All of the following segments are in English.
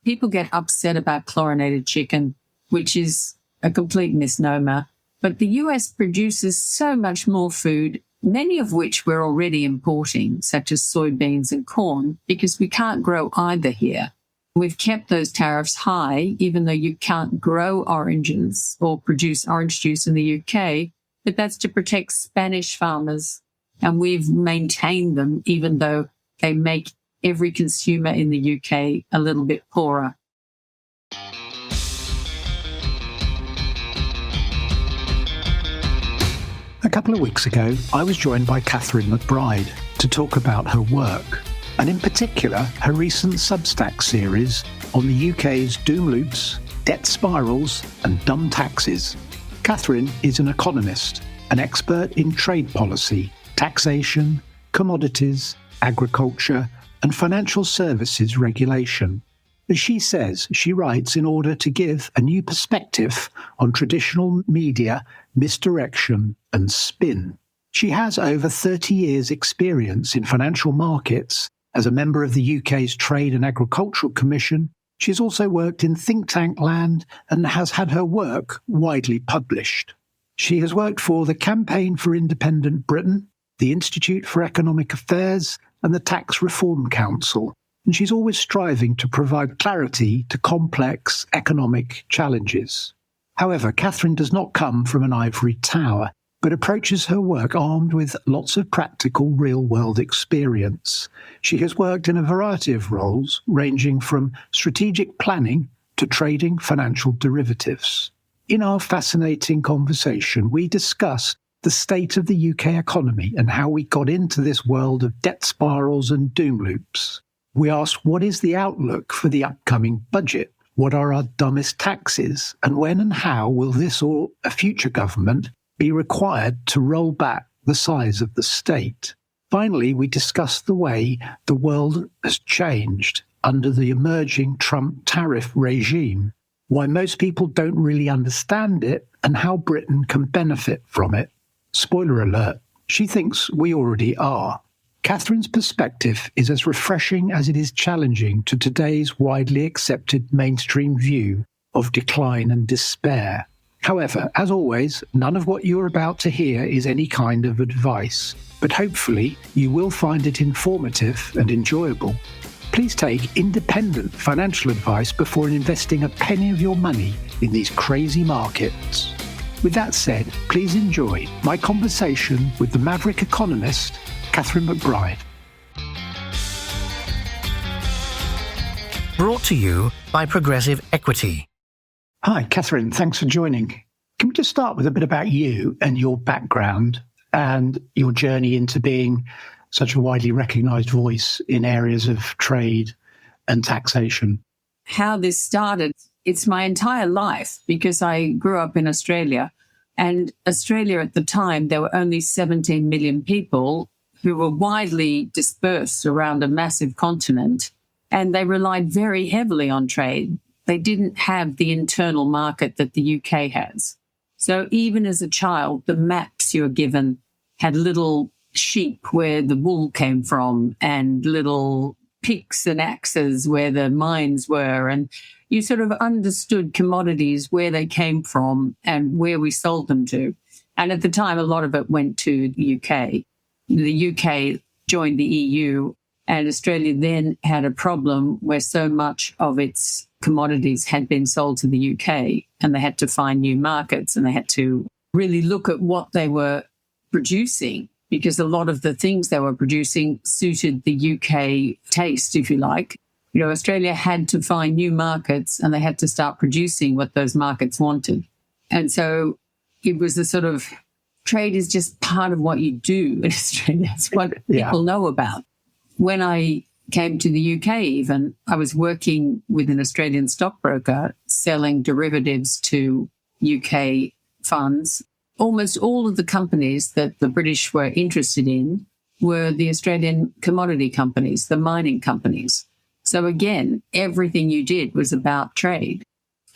People get upset about chlorinated chicken, which is a complete misnomer. But the US produces so much more food, many of which we're already importing, such as soybeans and corn, because we can't grow either here. We've kept those tariffs high, even though you can't grow oranges or produce orange juice in the UK, but that's to protect Spanish farmers. And we've maintained them, even though they make every consumer in the UK a little bit poorer. A couple of weeks ago, I was joined by Catherine McBride to talk about her work, and in particular, her recent Substack series on the UK's doom loops, debt spirals, and dumb taxes. Catherine is an economist, an expert in trade policy, taxation, commodities, agriculture, and financial services regulation. As she says, she writes in order to give a new perspective on traditional media, misdirection, and spin. She has over 30 years' experience in financial markets as a member of the UK's Trade and Agricultural Commission. She's also worked in think tank land and has had her work widely published. She has worked for the Campaign for Independent Britain, the Institute for Economic Affairs, and the Tax Reform Council, and she's always striving to provide clarity to complex economic challenges. However, Catherine does not come from an ivory tower, but approaches her work armed with lots of practical real-world experience. She has worked in a variety of roles, ranging from strategic planning to trading financial derivatives. In our fascinating conversation, we discussed the state of the UK economy and how we got into this world of debt spirals and doom loops. We asked, what is the outlook for the upcoming budget? What are our dumbest taxes? And when and how will this or a future government be required to roll back the size of the state? Finally, we discussed the way the world has changed under the emerging Trump tariff regime, why most people don't really understand it, and how Britain can benefit from it. Spoiler alert, she thinks we already are. Catherine's perspective is as refreshing as it is challenging to today's widely accepted mainstream view of decline and despair. However, as always, none of what you're about to hear is any kind of advice, but hopefully you will find it informative and enjoyable. Please take independent financial advice before investing a penny of your money in these crazy markets. With that said, please enjoy my conversation with the maverick economist, Catherine McBride. Brought to you by Progressive Equity. Hi, Catherine. Thanks for joining. Can we just start with a bit about you and your background and your journey into being such a widely recognised voice in areas of trade and taxation? How this started, it's my entire life, because I grew up in Australia. And Australia at the time, there were only 17 million people who were widely dispersed around a massive continent, and they relied very heavily on trade. They didn't have the internal market that the UK has. So even as a child, the maps you were given had little sheep where the wool came from and little picks and axes where the mines were. And you sort of understood commodities, where they came from and where we sold them to. And at the time, a lot of it went to the UK. The UK joined the EU, and Australia then had a problem where so much of its commodities had been sold to the UK, and they had to find new markets, and they had to really look at what they were producing, because a lot of the things they were producing suited the UK taste, if you like. You know, Australia had to find new markets, and they had to start producing what those markets wanted. And so it was a sort of, trade is just part of what you do in Australia. It's what people know about. When I came to the UK even, I was working with an Australian stockbroker selling derivatives to UK funds. Almost all of the companies that the British were interested in were the Australian commodity companies, the mining companies. So again, everything you did was about trade.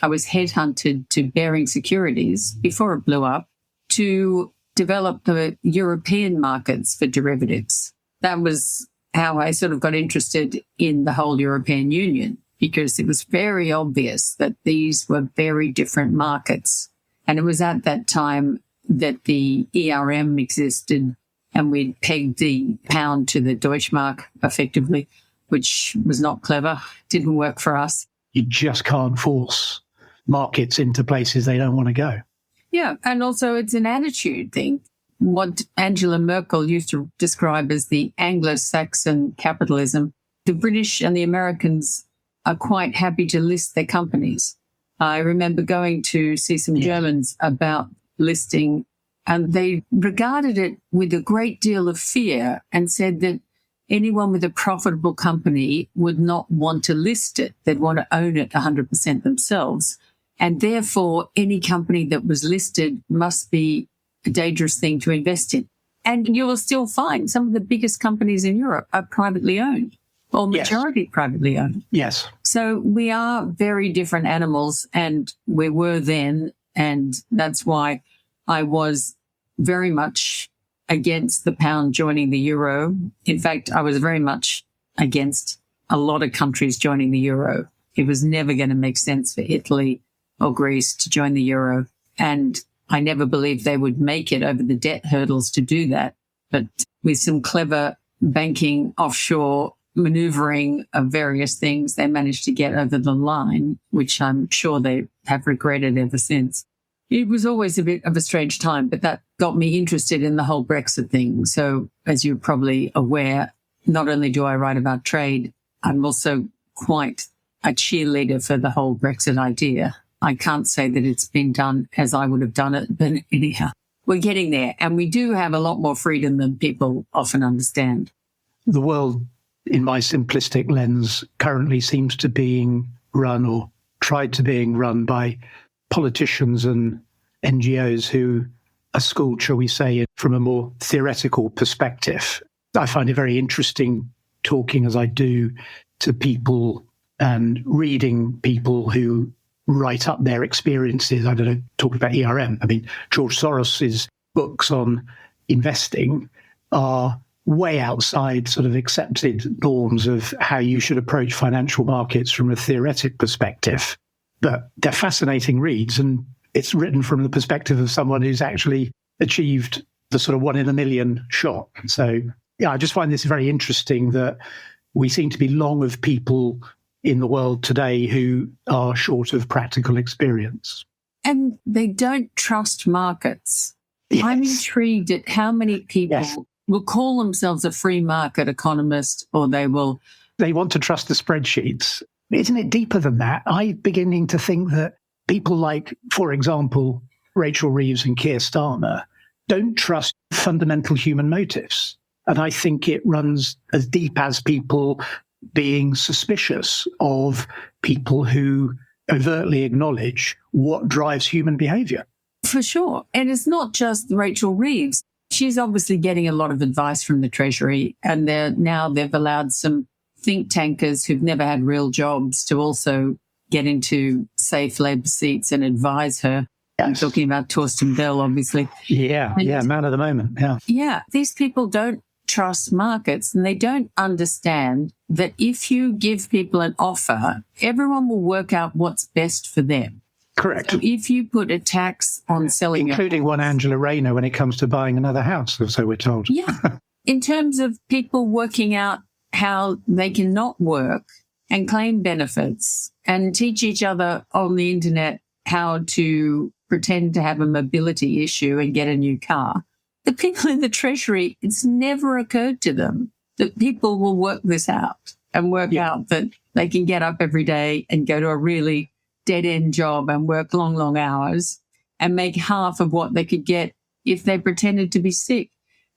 I was headhunted to Baring Securities before it blew up to develop the European markets for derivatives. That was how I sort of got interested in the whole European Union. because it was very obvious that these were very different markets. And it was at that time that the ERM existed, and we'd pegged the pound to the Deutschmark effectively, which was not clever, didn't work for us. You just can't force markets into places they don't want to go. Yeah, and also it's an attitude thing. What Angela Merkel used to describe as the Anglo-Saxon capitalism, the British and the Americans are quite happy to list their companies. I remember going to see some Germans about listing, and they regarded it with a great deal of fear and said that anyone with a profitable company would not want to list it. They'd want to own it 100% themselves. And therefore, any company that was listed must be a dangerous thing to invest in. And you will still find some of the biggest companies in Europe are privately owned, or majority privately owned. Yes. So we are very different animals, and we were then. And that's why I was very much against the pound joining the euro. In fact, I was very much against a lot of countries joining the euro. It was never going to make sense for Italy or Greece to join the euro. And I never believed they would make it over the debt hurdles to do that. But with some clever banking, offshore maneuvering of various things, they managed to get over the line, which I'm sure they have regretted ever since. It was always a bit of a strange time, but that got me interested in the whole Brexit thing. So as you're probably aware, not only do I write about trade, I'm also quite a cheerleader for the whole Brexit idea. I can't say that it's been done as I would have done it, but anyhow, we're getting there. And we do have a lot more freedom than people often understand. The world, in my simplistic lens, currently seems to being run, or tried to being run, by politicians and NGOs who are schooled, shall we say, from a more theoretical perspective. I find it very interesting talking as I do to people and reading people who write up their experiences. I don't know, talking about ERM. I mean, George Soros's books on investing are way outside sort of accepted norms of how you should approach financial markets from a theoretic perspective. But they're fascinating reads, and it's written from the perspective of someone who's actually achieved the sort of 1 in a million shot. So, yeah, I just find this very interesting that we seem to be long of people in the world today who are short of practical experience. And they don't trust markets. Yes. I'm intrigued at how many people will call themselves a free market economist, or they want to trust the spreadsheets. Isn't it deeper than that? I'm beginning to think that people like, for example, Rachel Reeves and Keir Starmer don't trust fundamental human motives. And I think it runs as deep as people being suspicious of people who overtly acknowledge what drives human behavior. For sure. And it's not just Rachel Reeves. She's obviously getting a lot of advice from the Treasury, and they've allowed some think tankers who've never had real jobs to also get into safe Labour seats and advise her. I'm talking about Torsten Bell, obviously. Yeah, man of the moment, Yeah, these people don't trust markets, and they don't understand that if you give people an offer, everyone will work out what's best for them. Correct. So if you put a tax on selling, including one Angela Rayner when it comes to buying another house, so we're told. Yeah. In terms of people working out how they can not work and claim benefits and teach each other on the internet how to pretend to have a mobility issue and get a new car. The people in the Treasury, it's never occurred to them that people will work this out and work out that they can get up every day and go to a really dead-end job and work long, long hours and make half of what they could get if they pretended to be sick.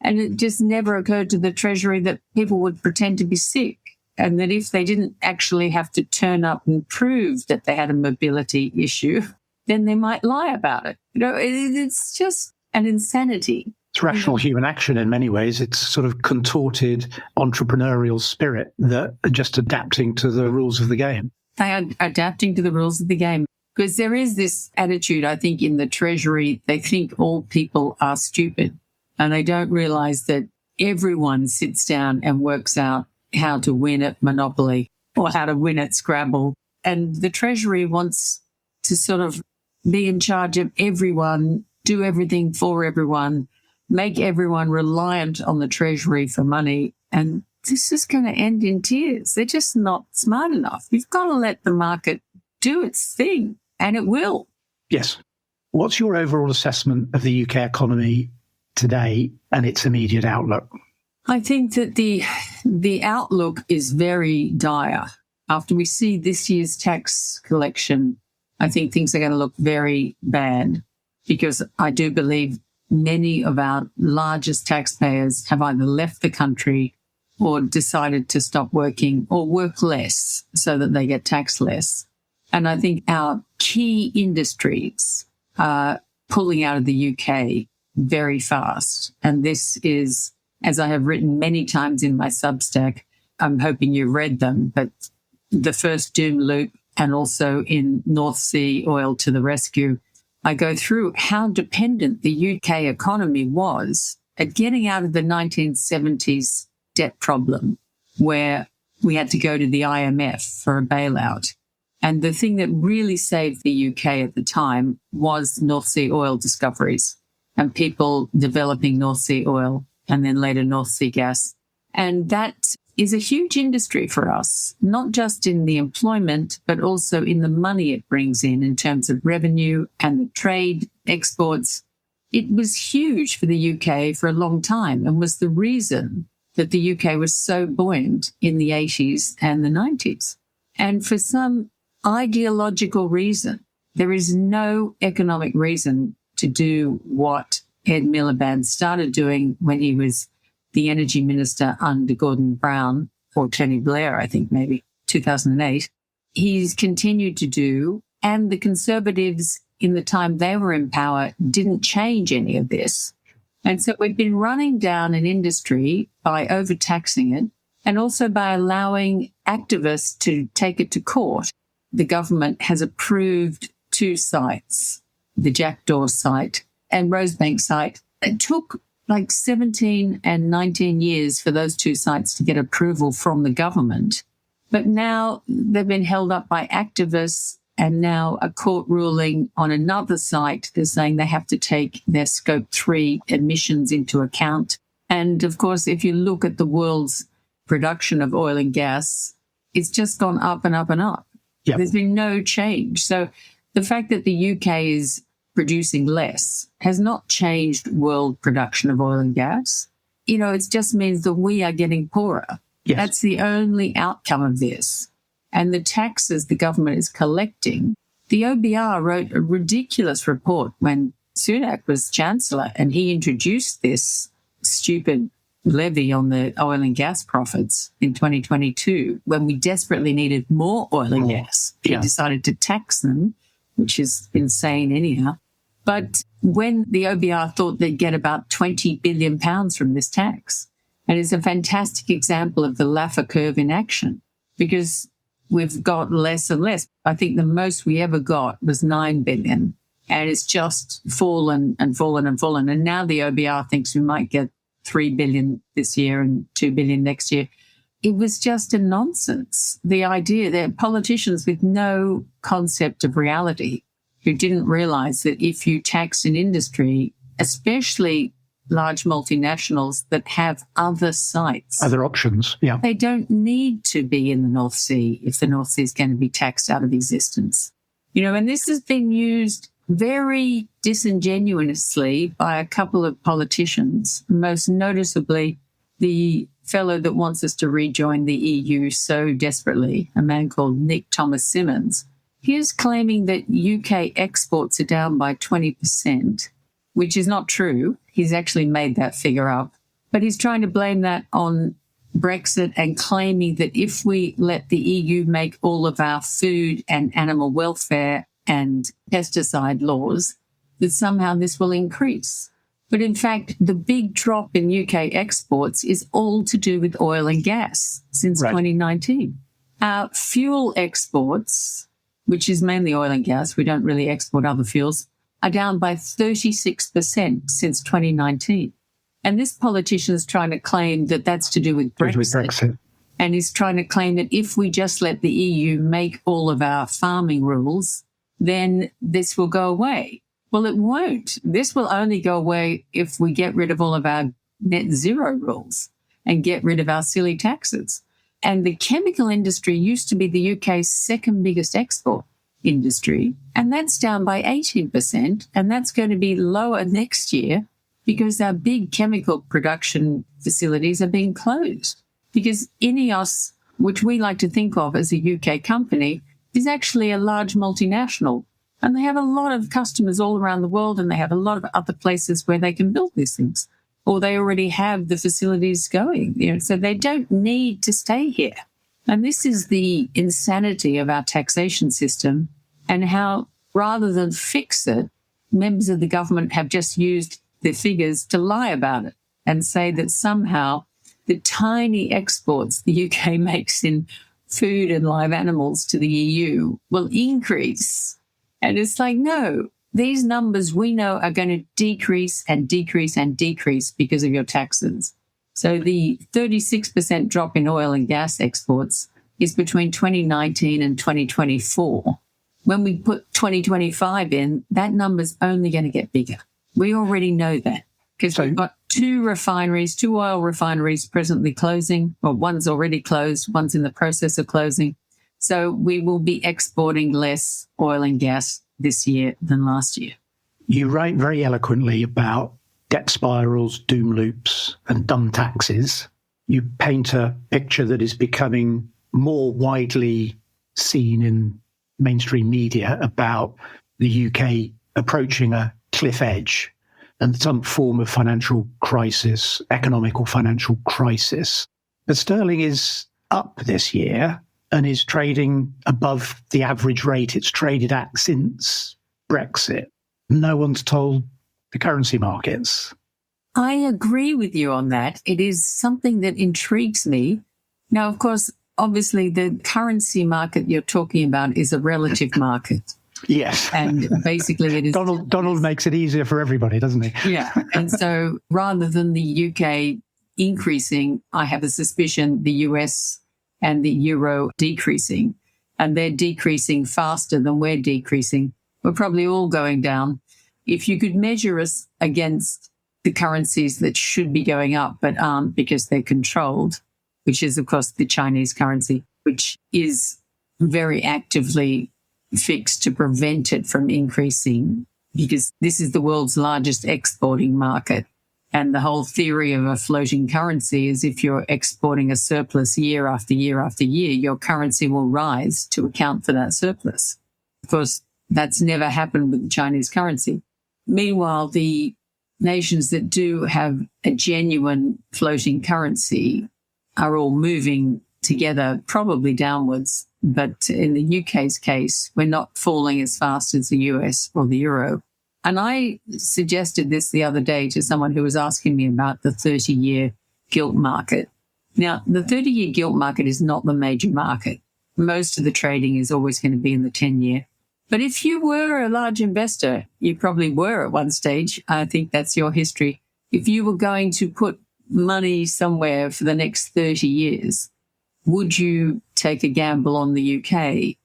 And it just never occurred to the Treasury that people would pretend to be sick, and that if they didn't actually have to turn up and prove that they had a mobility issue, then they might lie about it. You know, it's just an insanity. It's rational human action in many ways. It's sort of contorted entrepreneurial spirit that are just adapting to the rules of the game. They are adapting to the rules of the game. Because there is this attitude, I think, in the Treasury, they think all people are stupid. And they don't realise that everyone sits down and works out how to win at Monopoly. or how to win at Scrabble. And the Treasury wants to sort of be in charge of everyone, do everything for everyone, make everyone reliant on the Treasury for money. And this is going to end in tears. They're just not smart enough. You've got to let the market do its thing, and it will. Yes. What's your overall assessment of the UK economy today and its immediate outlook? I think that the outlook is very dire. After we see this year's tax collection, I think things are going to look very bad, because I do believe many of our largest taxpayers have either left the country or decided to stop working or work less so that they get taxed less. And I think our key industries are pulling out of the UK very fast. And this is, as I have written many times in my Substack, I'm hoping you've read them, but the first doom loop and also in North Sea Oil to the Rescue, I go through how dependent the UK economy was at getting out of the 1970s debt problem, where we had to go to the IMF for a bailout. And the thing that really saved the UK at the time was North Sea oil discoveries and people developing North Sea oil and then later North Sea gas. And that is a huge industry for us, not just in the employment, but also in the money it brings in terms of revenue and the trade exports. It was huge for the UK for a long time and was the reason that the UK was so buoyant in the 80s and the 90s. And for some ideological reason, there is no economic reason to do what Ed Miliband started doing when he was the energy minister under Gordon Brown, or Tony Blair, I think maybe, 2008. He's continued to do, and the Conservatives in the time they were in power didn't change any of this. And so we've been running down an industry by overtaxing it and also by allowing activists to take it to court. The government has approved 2 sites, the Jackdaw site and Rosebank site. It took like 17 and 19 years for those 2 sites to get approval from the government. But now they've been held up by activists, and now a court ruling on another site, they're saying they have to take their Scope 3 emissions into account. And of course, if you look at the world's production of oil and gas, it's just gone up and up and up. Yep. There's been no change. So the fact that the UK is producing less has not changed world production of oil and gas. You know, it just means that we are getting poorer. Yes. That's the only outcome of this. And the taxes the government is collecting. The OBR wrote a ridiculous report when Sunak was Chancellor, and he introduced this stupid levy on the oil and gas profits in 2022 when we desperately needed more oil and gas. He decided to tax them, which is insane anyhow. But when the OBR thought they'd get about £20 billion from this tax, and it's a fantastic example of the Laffer curve in action, because we've got less and less. I think the most we ever got was 9 billion, and it's just fallen and fallen and fallen. And now the OBR thinks we might get 3 billion this year and 2 billion next year. It was just a nonsense. The idea that politicians with no concept of reality, who didn't realize that if you tax an industry, especially large multinationals that have other sites, other options, they don't need to be in the North Sea if the North Sea is going to be taxed out of existence. You know, and this has been used very disingenuously by a couple of politicians, most noticeably the fellow that wants us to rejoin the EU so desperately, a man called Nick Thomas Simmons. He is claiming that UK exports are down by 20%, which is not true. He's actually made that figure up. But he's trying to blame that on Brexit and claiming that if we let the EU make all of our food and animal welfare and pesticide laws, that somehow this will increase. But in fact, the big drop in UK exports is all to do with oil and gas since 2019. Our fuel exports, which is mainly oil and gas, we don't really export other fuels, are down by 36% since 2019. And this politician is trying to claim that that's to do with Brexit. and is trying to claim that if we just let the EU make all of our farming rules, then this will go away. Well, it won't. This will only go away if we get rid of all of our net zero rules and get rid of our silly taxes. And the chemical industry used to be the UK's second biggest export industry, and that's down by 18%, and that's going to be lower next year because our big chemical production facilities are being closed. Because INEOS, which we like to think of as a UK company, is actually a large multinational, and they have a lot of customers all around the world, and they have a lot of other places where they can build these things, or they already have the facilities going, so they don't need to stay here. And this is the insanity of our taxation system, and how rather than fix it, members of the government have just used the figures to lie about it and say that somehow the tiny exports the UK makes in food and live animals to the EU will increase. And it's like, no, these numbers we know are going to decrease and decrease and decrease because of your taxes. So the 36% drop in oil and gas exports is between 2019 and 2024. When we put 2025 in, that number's only going to get bigger. We already know that because we've got two oil refineries presently closing, or one's already closed, one's in the process of closing. So we will be exporting less oil and gas this year than last year. You write very eloquently about debt spirals, doom loops, and dumb taxes. You paint a picture that is becoming more widely seen in mainstream media about the UK approaching a cliff edge and some form of financial crisis, economic or financial crisis. But sterling is up this year and is trading above the average rate it's traded at since Brexit. No one's told the currency markets. I agree with you on that. It is something that intrigues me. Now, of course, obviously the currency market you're talking about is a relative market. Yes. And basically it is... Donald makes it easier for everybody, doesn't he? Yeah. And so rather than the UK increasing, I have a suspicion the US and the euro decreasing, and they're decreasing faster than we're decreasing. We're probably all going down. If you could measure us against the currencies that should be going up but aren't because they're controlled, which is, of course, the Chinese currency, which is very actively fixed to prevent it from increasing, because this is the world's largest exporting market. And the whole theory of a floating currency is if you're exporting a surplus year after year after year, your currency will rise to account for that surplus. Of course, that's never happened with the Chinese currency. Meanwhile, the nations that do have a genuine floating currency are all moving together, probably downwards. But in the UK's case, we're not falling as fast as the US or the euro. And I suggested this the other day to someone who was asking me about the 30-year gilt market. Now, the 30-year gilt market is not the major market. Most of the trading is always going to be in the 10-year. But if you were a large investor, you probably were at one stage, I think that's your history. If you were going to put money somewhere for the next 30 years, would you take a gamble on the UK?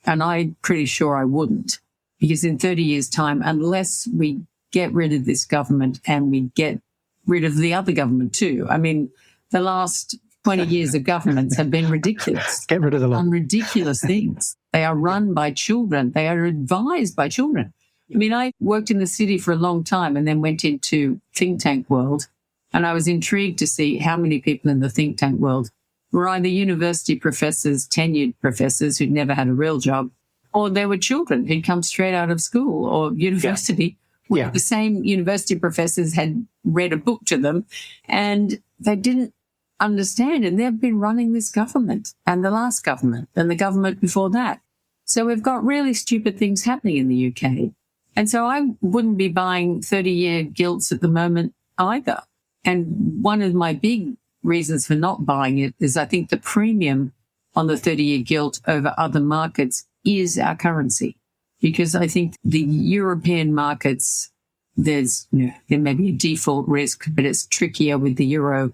And I'm pretty sure I wouldn't. Because in 30 years' time, unless we get rid of this government and we get rid of the other government too. I mean, the last 20 years of governments have been ridiculous. Get rid of the lot. On ridiculous things. They are run by children. They are advised by children. I mean, I worked in the city for a long time and then went into think tank world. And I was intrigued to see how many people in the think tank world were either university professors, tenured professors who'd never had a real job, or they were children who'd come straight out of school or university. Yeah. The same university professors had read a book to them and they didn't understand. And they've been running this government and the last government and the government before that. So we've got really stupid things happening in the UK. And so I wouldn't be buying 30-year gilts at the moment either. And one of my big reasons for not buying it is I think the premium on the 30-year gilt over other markets is our currency, because I think the European markets, there may be a default risk, but it's trickier with the euro.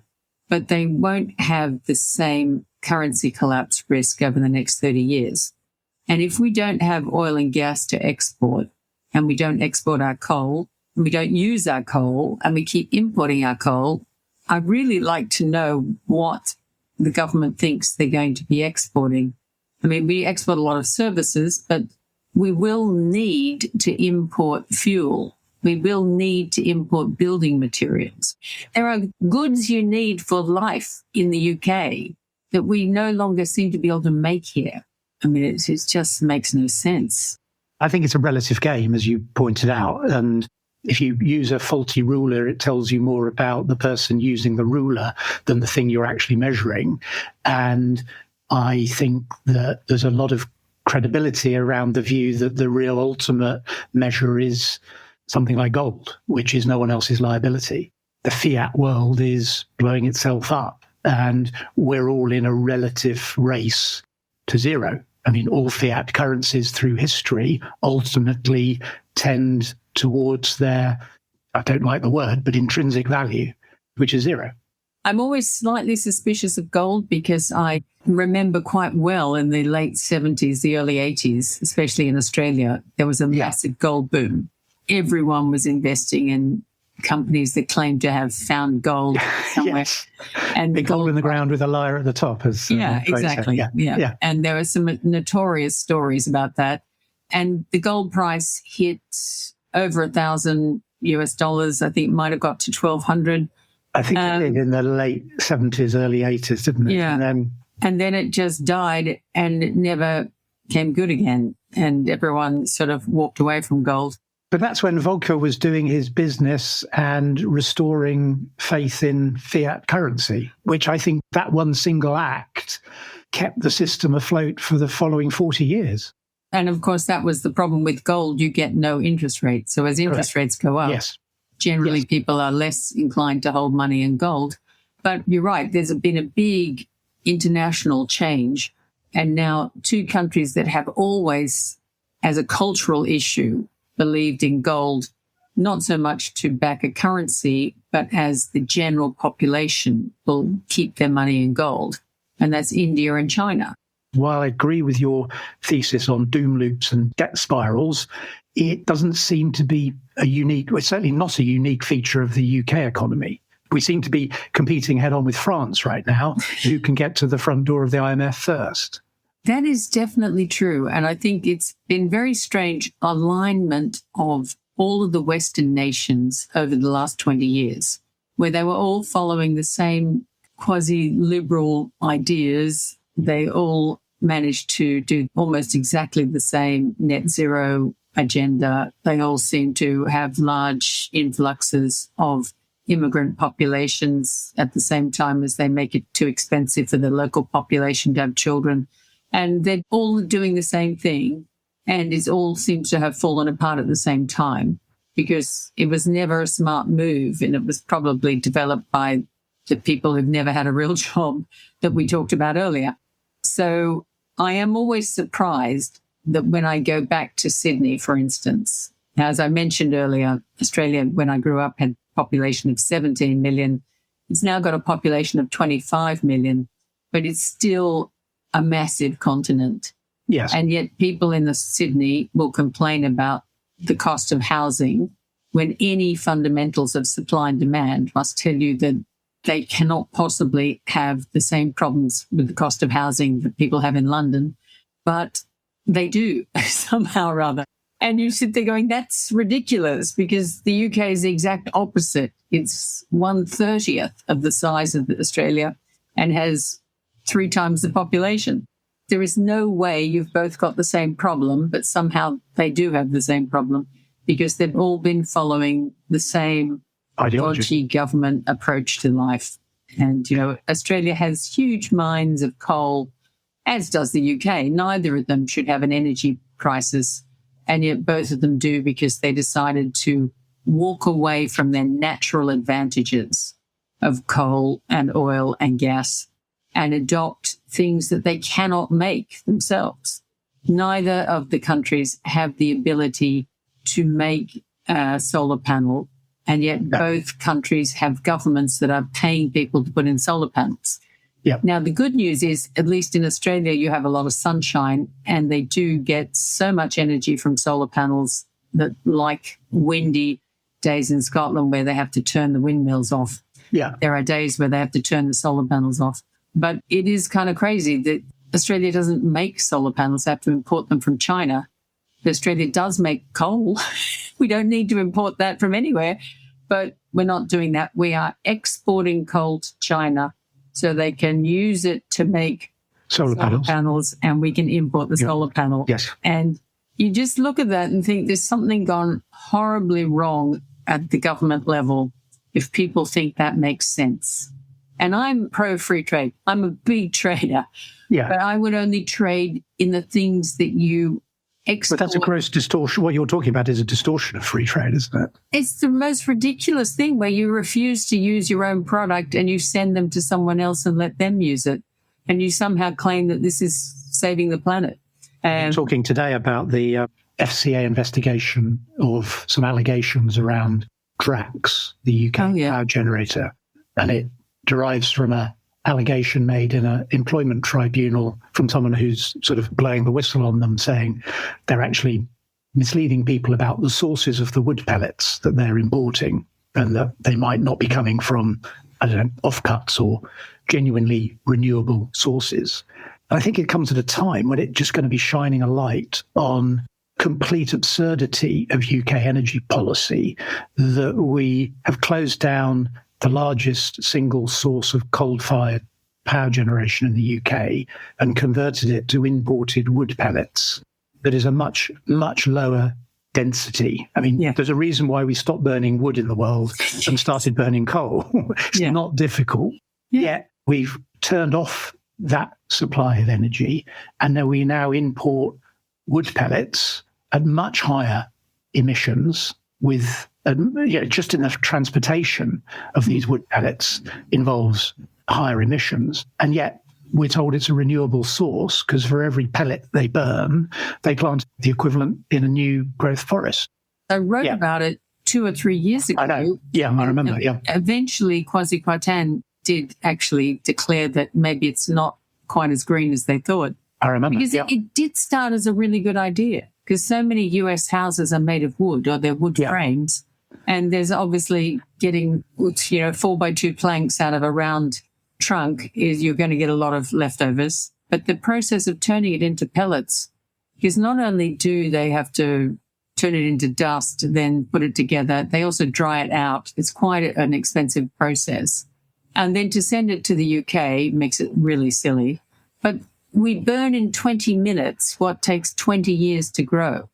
but they won't have the same currency collapse risk over the next 30 years. And if we don't have oil and gas to export, and we don't export our coal, and we don't use our coal, and we keep importing our coal, I'd really like to know what the government thinks they're going to be exporting. I mean, we export a lot of services, but we will need to import fuel. We will need to import building materials. There are goods you need for life in the UK that we no longer seem to be able to make here. I mean, it just makes no sense. I think it's a relative game, as you pointed out. And if you use a faulty ruler, it tells you more about the person using the ruler than the thing you're actually measuring. And I think that there's a lot of credibility around the view that the real ultimate measure is something like gold, which is no one else's liability. The fiat world is blowing itself up, and we're all in a relative race to zero. I mean, all fiat currencies through history ultimately tend towards their, I don't like the word, but intrinsic value, which is zero. I'm always slightly suspicious of gold because I remember quite well in the late 70s, the early 80s, especially in Australia, there was a massive gold boom. Everyone was investing in companies that claimed to have found gold somewhere. Yes. And big hole in the ground with a liar at the top. As, exactly. Yeah. And there were some notorious stories about that. And the gold price hit over $1,000 US. I think it might have got to 1,200. I think it did in the late 70s, early 80s, didn't it? Yeah. And then it just died and it never came good again. And everyone sort of walked away from gold. But that's when Volcker was doing his business and restoring faith in fiat currency, which I think that one single act kept the system afloat for the following 40 years. And of course, that was the problem with gold. You get no interest rate. So as interest rates go up, generally people are less inclined to hold money in gold. But you're right, there's been a big international change. And now two countries that have always, as a cultural issue, believed in gold, not so much to back a currency, but as the general population will keep their money in gold. And that's India and China. While I agree with your thesis on doom loops and debt spirals, it doesn't seem to be it's certainly not a unique feature of the UK economy. We seem to be competing head on with France right now, who can get to the front door of the IMF first. That is definitely true. And I think it's been very strange alignment of all of the Western nations over the last 20 years, where they were all following the same quasi-liberal ideas. They all managed to do almost exactly the same net zero agenda. They all seem to have large influxes of immigrant populations at the same time as they make it too expensive for the local population to have children. And they're all doing the same thing, and it all seems to have fallen apart at the same time because it was never a smart move, and it was probably developed by the people who've never had a real job that we talked about earlier. So I am always surprised that when I go back to Sydney, for instance, as I mentioned earlier, Australia, when I grew up, had a population of 17 million. It's now got a population of 25 million, but it's still a massive continent. Yes. And yet people in Sydney will complain about the cost of housing when any fundamentals of supply and demand must tell you that they cannot possibly have the same problems with the cost of housing that people have in London, but they do somehow or other. And you sit there going, that's ridiculous because the UK is the exact opposite. It's 1/30th of the size of Australia and has 3 times the population. There is no way you've both got the same problem, but somehow they do have the same problem because they've all been following the same dodgy government approach to life. And, Australia has huge mines of coal, as does the UK. Neither of them should have an energy crisis, and yet both of them do because they decided to walk away from their natural advantages of coal and oil and gas and adopt things that they cannot make themselves. Neither of the countries have the ability to make a solar panel And yet both countries have governments that are paying people to put in solar panels. Yeah. Now, the good news is, at least in Australia, you have a lot of sunshine and they do get so much energy from solar panels that, like windy days in Scotland where they have to turn the windmills off. Yeah. There are days where they have to turn the solar panels off. But it is kind of crazy that Australia doesn't make solar panels, they have to import them from China. But Australia does make coal. We don't need to import that from anywhere, but we're not doing that. We are exporting coal to China so they can use it to make solar panels, and we can import the solar panel. Yes. And you just look at that and think there's something gone horribly wrong at the government level if people think that makes sense. And I'm pro-free trade. I'm a big trader. Yeah. But I would only trade in the things that you export. But that's a gross distortion. What you're talking about is a distortion of free trade, isn't it? It's the most ridiculous thing where you refuse to use your own product and you send them to someone else and let them use it. And you somehow claim that this is saving the planet. I'm talking today about the FCA investigation of some allegations around Drax, the UK power generator. And it derives from a allegation made in an employment tribunal from someone who's sort of blowing the whistle on them, saying they're actually misleading people about the sources of the wood pellets that they're importing and that they might not be coming from, I don't know, offcuts or genuinely renewable sources. And I think it comes at a time when it's just going to be shining a light on complete absurdity of UK energy policy, that we have closed down the largest single source of coal-fired power generation in the UK and converted it to imported wood pellets that is a much, much lower density. I mean, there's a reason why we stopped burning wood in the world and started burning coal. It's not difficult. Yet we've turned off that supply of energy, and then we now import wood pellets at much higher emissions with just in the transportation of these wood pellets involves higher emissions. And yet we're told it's a renewable source because for every pellet they burn, they plant the equivalent in a new growth forest. I wrote about it 2 or 3 years ago. I know. Yeah, I remember. Eventually, Kwasi Kwarteng did actually declare that maybe it's not quite as green as they thought. I remember. Because it did start as a really good idea, because so many US houses are made of wood, or they're wood frames. And there's obviously getting, 4x2 planks out of a round trunk is you're going to get a lot of leftovers. But the process of turning it into pellets, because not only do they have to turn it into dust, then put it together, they also dry it out. It's quite an expensive process. And then to send it to the UK makes it really silly. But we burn in 20 minutes what takes 20 years to grow.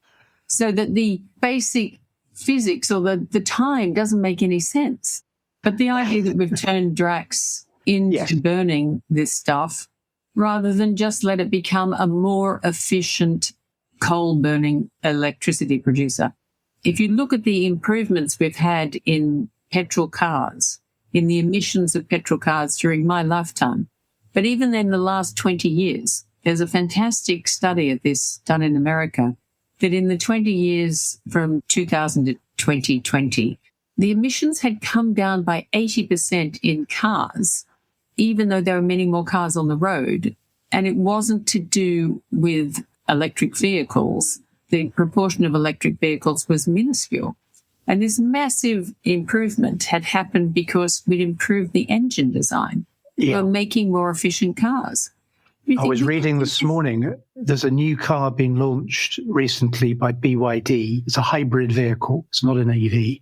So that the basic physics or the time doesn't make any sense. But the idea that we've turned Drax into burning this stuff rather than just let it become a more efficient coal-burning electricity producer. If you look at the improvements we've had in petrol cars, in the emissions of petrol cars during my lifetime, but even in the last 20 years, there's a fantastic study of this done in America, that in the 20 years from 2000 to 2020, the emissions had come down by 80% in cars, even though there were many more cars on the road. And it wasn't to do with electric vehicles. The proportion of electric vehicles was minuscule. And this massive improvement had happened because we'd improved the engine design. We're making more efficient cars. I was reading this morning, there's a new car being launched recently by BYD. It's a hybrid vehicle. It's not an EV.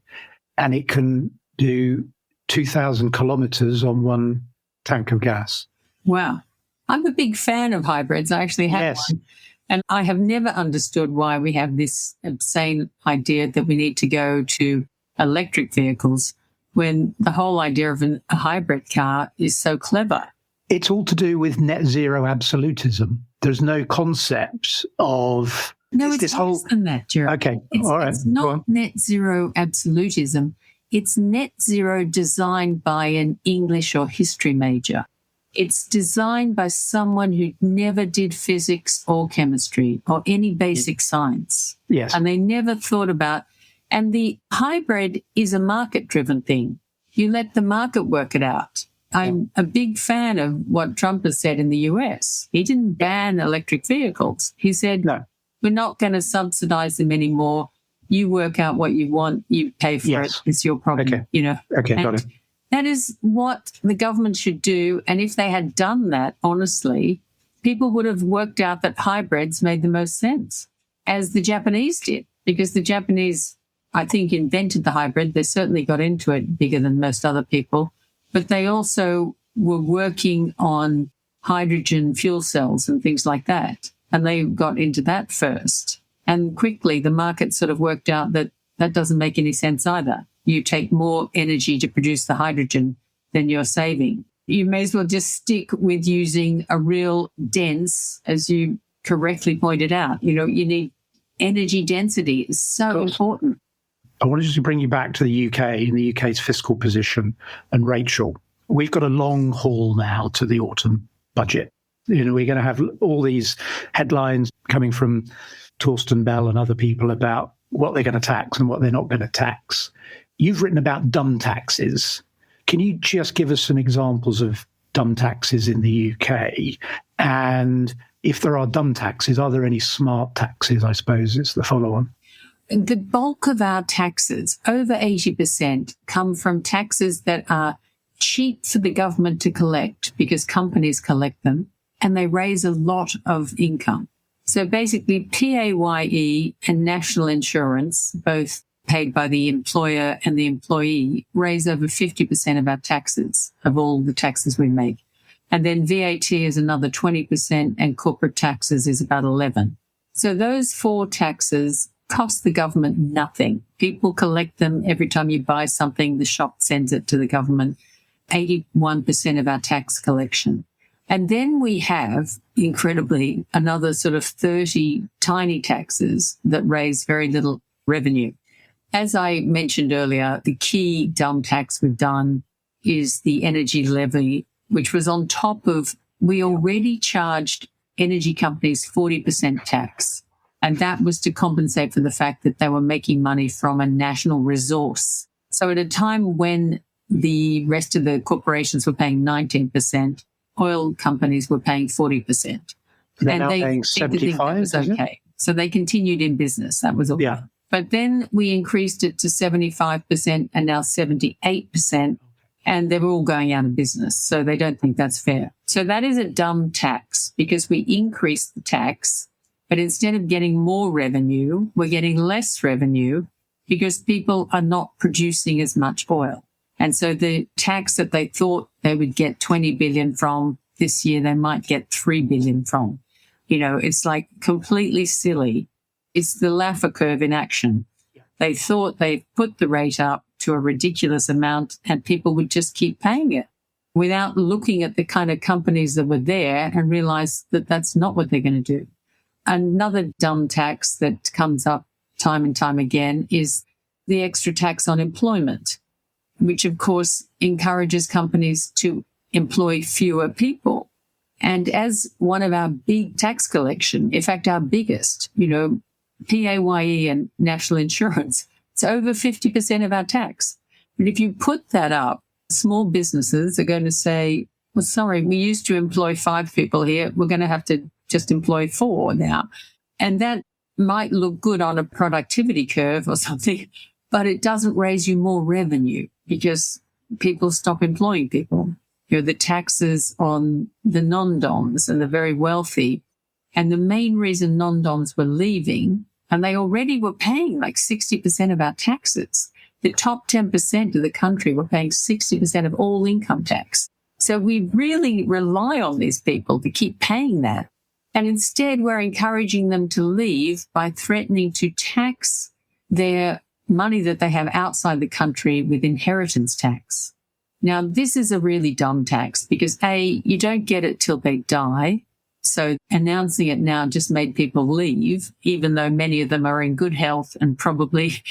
And it can do 2,000 kilometers on one tank of gas. Wow. I'm a big fan of hybrids. I actually have one. And I have never understood why we have this insane idea that we need to go to electric vehicles when the whole idea of a hybrid car is so clever. It's all to do with net zero absolutism. There's no concept of it's worse than that, Gerald. Okay, all right. It's not net zero absolutism. It's net zero designed by an English or history major. It's designed by someone who never did physics or chemistry or any basic science. Yes. And they never thought about And the hybrid is a market-driven thing. You let the market work it out. I'm a big fan of what Trump has said in the US. He didn't ban electric vehicles. He said, no, we're not going to subsidize them anymore. You work out what you want. You pay for it. It's your problem. Okay. Got it. That is what the government should do. And if they had done that, honestly, people would have worked out that hybrids made the most sense, as the Japanese did, because the Japanese, I think, invented the hybrid. They certainly got into it bigger than most other people, but they also were working on hydrogen fuel cells and things like that. And they got into that first. And quickly the market sort of worked out that that doesn't make any sense either. You take more energy to produce the hydrogen than you're saving. You may as well just stick with using a real dense, as you correctly pointed out. You need energy density. It's so important. I wanted to bring you back to the UK and the UK's fiscal position. And Rachel, we've got a long haul now to the autumn budget. We're going to have all these headlines coming from Torsten Bell and other people about what they're going to tax and what they're not going to tax. You've written about dumb taxes. Can you just give us some examples of dumb taxes in the UK? And if there are dumb taxes, are there any smart taxes, I suppose, is the follow-on? The bulk of our taxes, over 80%, come from taxes that are cheap for the government to collect because companies collect them, and they raise a lot of income. So basically, PAYE and national insurance, both paid by the employer and the employee, raise over 50% of our taxes, of all the taxes we make. And then VAT is another 20%, and corporate taxes is about 11%. So those four taxes cost the government nothing. People collect them every time you buy something. The shop sends it to the government. 81% of our tax collection. And then we have, incredibly, another sort of 30 tiny taxes that raise very little revenue. As I mentioned earlier, the key dumb tax we've done is the energy levy, which was on top of, we already charged energy companies 40% tax. And that was to compensate for the fact that they were making money from a national resource. So at a time when the rest of the corporations were paying 19%, oil companies were paying 40%. They're now paying 75%. That was okay. So they continued in business. That was all. Yeah. But then we increased it to 75% and now 78%. And they're all going out of business. So they don't think that's fair. So that is a dumb tax because we increased the tax, but instead of getting more revenue, we're getting less revenue because people are not producing as much oil. And so the tax that they thought they would get 20 billion from this year, they might get 3 billion from. It's like completely silly. It's the Laffer curve in action. They thought they put the rate up to a ridiculous amount and people would just keep paying it without looking at the kind of companies that were there and realize that that's not what they're going to do. Another dumb tax that comes up time and time again is the extra tax on employment, which of course encourages companies to employ fewer people. And as one of our big tax collection, in fact, our biggest, PAYE and national insurance, it's over 50% of our tax. But if you put that up, small businesses are going to say, well, sorry, we used to employ 5 people here. We're going to have to just employ 4 now. And that might look good on a productivity curve or something, but it doesn't raise you more revenue because people stop employing people. The taxes on the non-doms and the very wealthy. And the main reason non-doms were leaving, and they already were paying like 60% of our taxes. The top 10% of the country were paying 60% of all income tax. So we really rely on these people to keep paying that. And instead, we're encouraging them to leave by threatening to tax their money that they have outside the country with inheritance tax. Now, this is a really dumb tax because A, you don't get it till they die. So announcing it now just made people leave, even though many of them are in good health and probably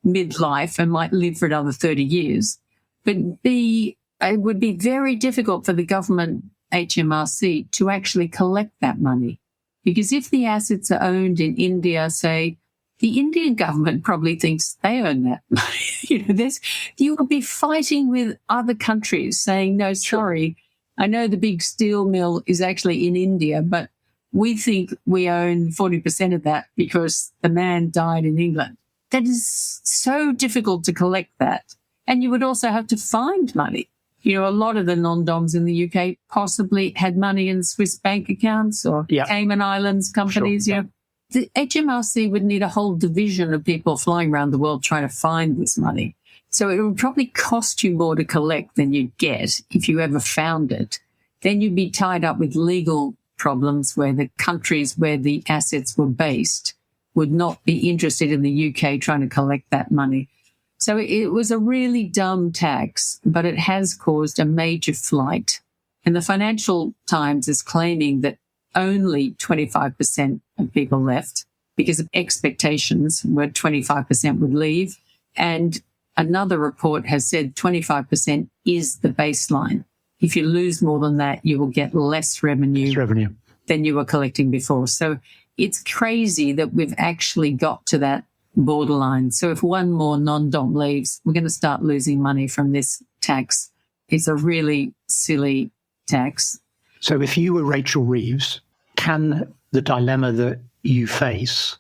midlife and might live for another 30 years. But B, it would be very difficult for the government HMRC to actually collect that money. Because if the assets are owned in India, say, The Indian government probably thinks they own that money. You will be fighting with other countries saying, no, sorry, I know the big steel mill is actually in India, but we think we own 40% of that because the man died in England. That is so difficult to collect that. And you would also have to find money. A lot of the non-doms in the UK possibly had money in Swiss bank accounts or Cayman Islands companies. Sure. The HMRC would need a whole division of people flying around the world trying to find this money. So it would probably cost you more to collect than you'd get if you ever found it. Then you'd be tied up with legal problems where the countries where the assets were based would not be interested in the UK trying to collect that money. So it was a really dumb tax, but it has caused a major flight. And the Financial Times is claiming that only 25% of people left because of expectations where 25% would leave. And another report has said 25% is the baseline. If you lose more than that, you will get less revenue than you were collecting before. So it's crazy that we've actually got to that borderline. So if one more non-dom leaves, we're going to start losing money from this tax. It's a really silly tax. So if you were Rachel Reeves, can the dilemma that you face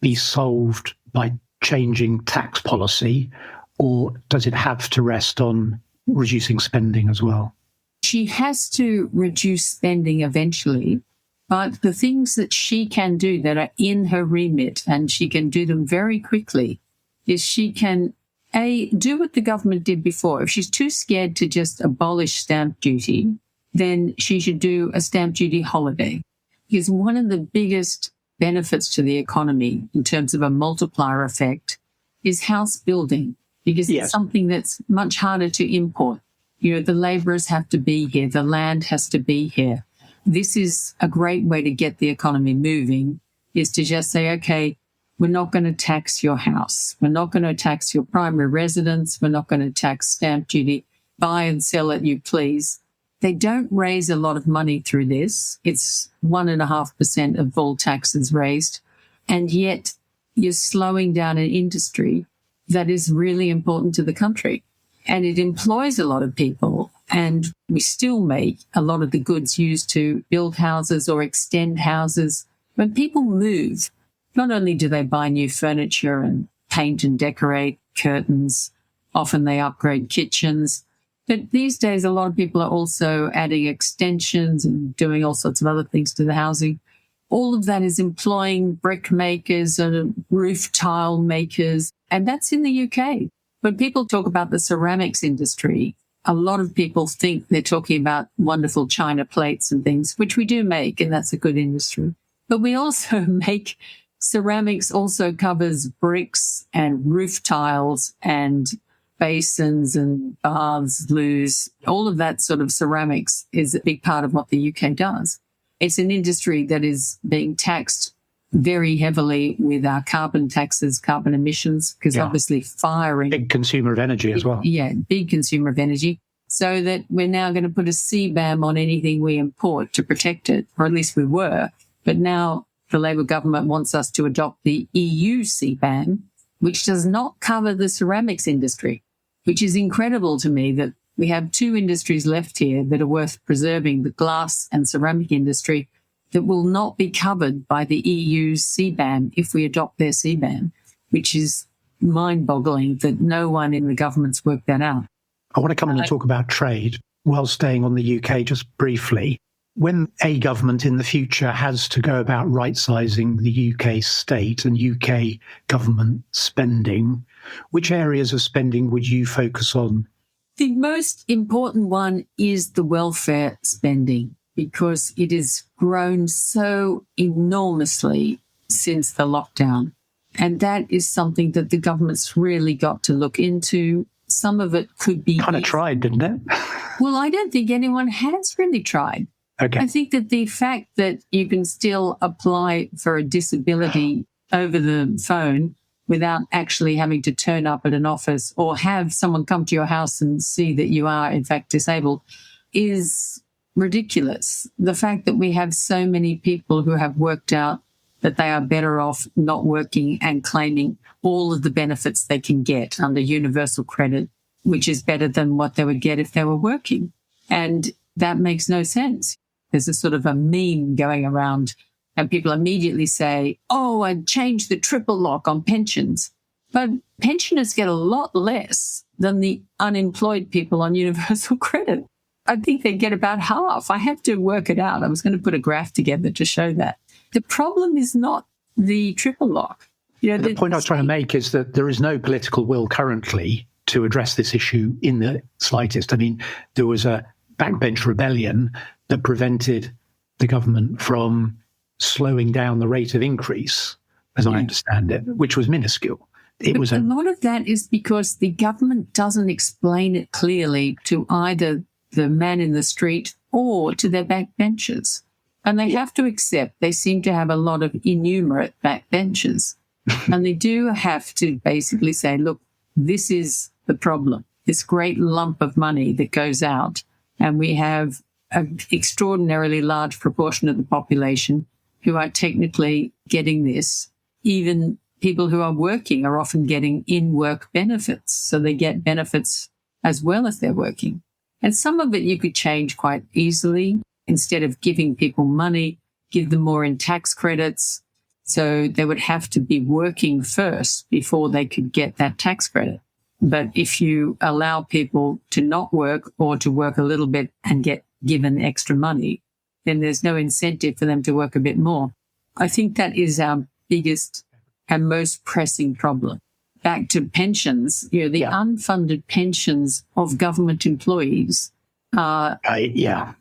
be solved by changing tax policy, or does it have to rest on reducing spending as well? She has to reduce spending eventually, but the things that she can do that are in her remit, and she can do them very quickly, is she can, do what the government did before. If she's too scared to just abolish stamp duty, then she should do a stamp duty holiday. Because one of the biggest benefits to the economy in terms of a multiplier effect is house building, because it's something that's much harder to import. The labourers have to be here. The land has to be here. This is a great way to get the economy moving, is to just say, okay, we're not going to tax your house. We're not going to tax your primary residence. We're not going to tax stamp duty. Buy and sell it, you please. They don't raise a lot of money through this. It's 1.5% of all taxes raised. And yet you're slowing down an industry that is really important to the country. And it employs a lot of people. And we still make a lot of the goods used to build houses or extend houses. When people move, not only do they buy new furniture and paint and decorate curtains, often they upgrade kitchens. But these days, a lot of people are also adding extensions and doing all sorts of other things to the housing. All of that is employing brick makers and roof tile makers. And that's in the UK. When people talk about the ceramics industry, a lot of people think they're talking about wonderful china plates and things, which we do make, and that's a good industry. But we also make ceramics also covers bricks and roof tiles and basins and baths, loos. All of that sort of ceramics is a big part of what the UK does. It's an industry that is being taxed very heavily with our carbon taxes, carbon emissions, because obviously firing. Big consumer of energy as well. Yeah, big consumer of energy. So that we're now going to put a CBAM on anything we import to protect it, or at least we were. But now the Labor government wants us to adopt the EU CBAM, which does not cover the ceramics industry, which is incredible to me that we have two industries left here that are worth preserving, the glass and ceramic industry, that will not be covered by the EU CBAM if we adopt their CBAM, which is mind-boggling that no one in the government's worked that out. I want to come on and talk about trade while staying on the UK just briefly. When a government in the future has to go about right-sizing the UK state and UK government spending, which areas of spending would you focus on? The most important one is the welfare spending, because it has grown so enormously since the lockdown. And that is something that the government's really got to look into. Some of it could be... Kind of tried, didn't it? Well, I don't think anyone has really tried. Okay. I think that the fact that you can still apply for a disability over the phone without actually having to turn up at an office or have someone come to your house and see that you are, in fact, disabled is ridiculous. The fact that we have so many people who have worked out that they are better off not working and claiming all of the benefits they can get under universal credit, which is better than what they would get if they were working. And that makes no sense. There's a sort of a meme going around and people immediately say, oh, I changed the triple lock on pensions. But pensioners get a lot less than the unemployed people on universal credit. I think they get about half. I have to work it out. I was going to put a graph together to show that. The problem is not the triple lock. The point I was trying to make is that there is no political will currently to address this issue in the slightest. I mean, there was a backbench rebellion that prevented the government from slowing down the rate of increase, as I understand it, which was minuscule. A lot of that is because the government doesn't explain it clearly to either the man in the street or to their backbenchers. And they have to accept they seem to have a lot of innumerate backbenchers. And they do have to basically say, look, this is the problem, this great lump of money that goes out. And we have an extraordinarily large proportion of the population who are technically getting this. Even people who are working are often getting in-work benefits. So they get benefits as well as they're working. And some of it you could change quite easily. Instead of giving people money, give them more in tax credits. So they would have to be working first before they could get that tax credit. But if you allow people to not work or to work a little bit and get given extra money, then there's no incentive for them to work a bit more. I think that is our biggest and most pressing problem. Back to pensions, the unfunded pensions of government employees are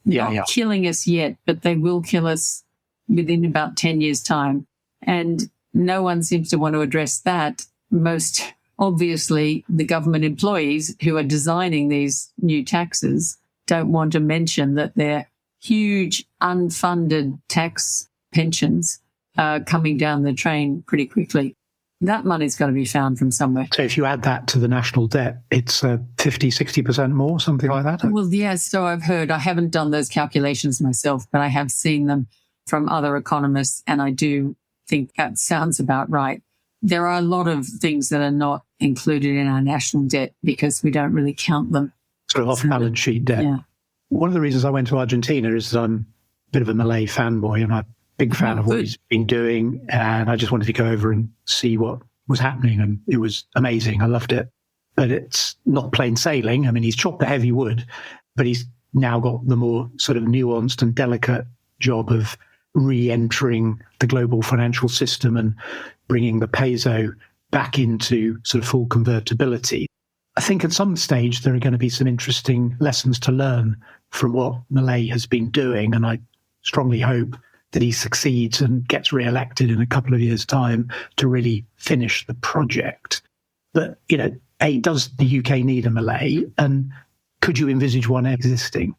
not killing us yet, but they will kill us within about 10 years' time. And no one seems to want to address that. Most obviously, the government employees who are designing these new taxes don't want to mention that their huge unfunded tax pensions are coming down the drain pretty quickly. That money's got to be found from somewhere. So if you add that to the national debt, it's 50, 60% more, something like that? Well, yes, so I've heard. I haven't done those calculations myself, but I have seen them from other economists, and I do think that sounds about right. There are a lot of things that are not included in our national debt because we don't really count them. Sort of off-balance sheet debt. Yeah. One of the reasons I went to Argentina is I'm a bit of a Malay fanboy, and I'm a big fan of what he's been doing, and I just wanted to go over and see what was happening, and it was amazing. I loved it. But it's not plain sailing. I mean, he's chopped the heavy wood, but he's now got the more sort of nuanced and delicate job of re-entering the global financial system and bringing the peso back into sort of full convertibility. I think at some stage there are going to be some interesting lessons to learn from what Malay has been doing, and I strongly hope that he succeeds and gets re-elected in a couple of years' time to really finish the project. But, does the UK need a Malay, and could you envisage one existing?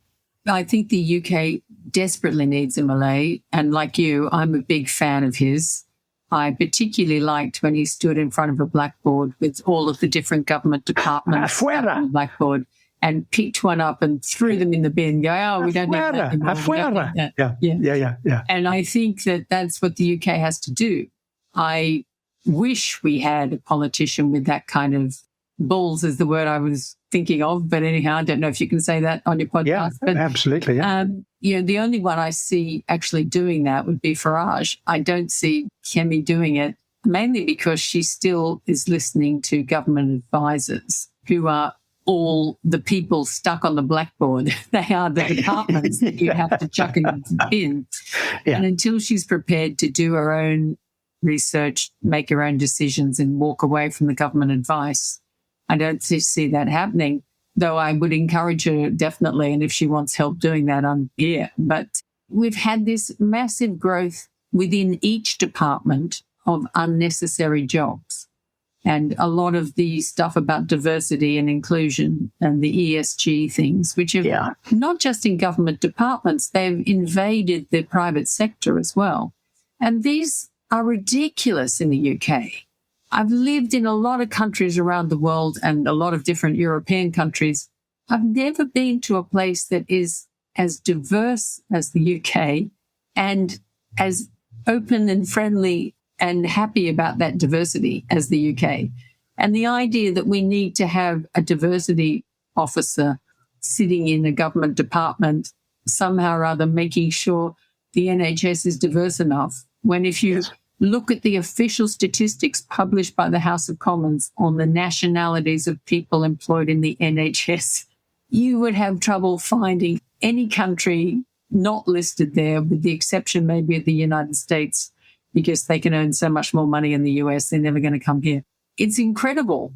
I think the UK desperately needs a Malay, and like you, I'm a big fan of his. I particularly liked when he stood in front of a blackboard with all of the different government departments on the blackboard and picked one up and threw them in the bin, go, we don't need that anymore. Yeah. And I think that that's what the UK has to do. I wish we had a politician with that kind of balls is the word I was thinking of. But anyhow, I don't know if you can say that on your podcast. Yeah, but, absolutely. Yeah. The only one I see actually doing that would be Farage. I don't see Kemi doing it, mainly because she still is listening to government advisors who are all the people stuck on the blackboard. They are the departments that you have to chuck into the bin. Yeah. And until she's prepared to do her own research, make her own decisions and walk away from the government advice, I don't see that happening, though I would encourage her definitely. And if she wants help doing that, I'm here. But we've had this massive growth within each department of unnecessary jobs. And a lot of the stuff about diversity and inclusion and the ESG things, which are not just in government departments, they've invaded the private sector as well. And these are ridiculous in the UK. I've lived in a lot of countries around the world and a lot of different European countries. I've never been to a place that is as diverse as the UK and as open and friendly and happy about that diversity as the UK. And the idea that we need to have a diversity officer sitting in a government department, somehow or other making sure the NHS is diverse enough, when if you look at the official statistics published by the House of Commons on the nationalities of people employed in the NHS, you would have trouble finding any country not listed there, with the exception maybe of the United States, because they can earn so much more money in the US, they're never going to come here. It's incredible.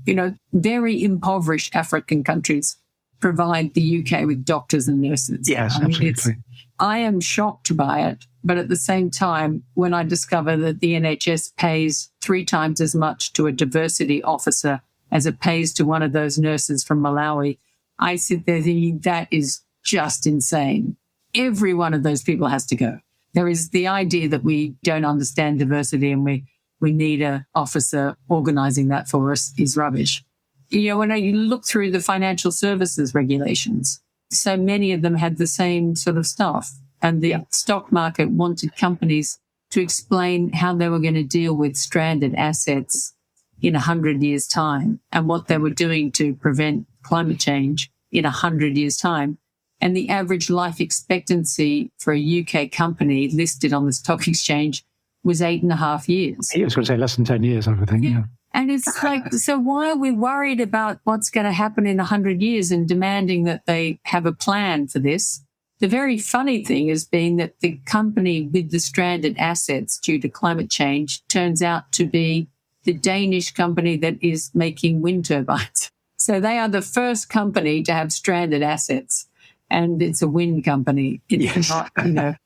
Very impoverished African countries provide the UK with doctors and nurses. Yes, absolutely. I am shocked by it. But at the same time, when I discover that the NHS pays 3 times as much to a diversity officer as it pays to one of those nurses from Malawi, I sit there thinking that is just insane. Every one of those people has to go. There is the idea that we don't understand diversity and we need an officer organising that for us is rubbish. When you look through the financial services regulations, so many of them had the same sort of stuff. And the stock market wanted companies to explain how they were going to deal with stranded assets in 100 years' time and what they were doing to prevent climate change in 100 years' time. And the average life expectancy for a UK company listed on the stock exchange was 8.5 years. I was going to say less than 10 years, I would think. Yeah. And it's like, so why are we worried about what's going to happen in 100 years and demanding that they have a plan for this? The very funny thing has been that the company with the stranded assets due to climate change turns out to be the Danish company that is making wind turbines. So they are the first company to have stranded assets, and it's a wind company. It's not, Can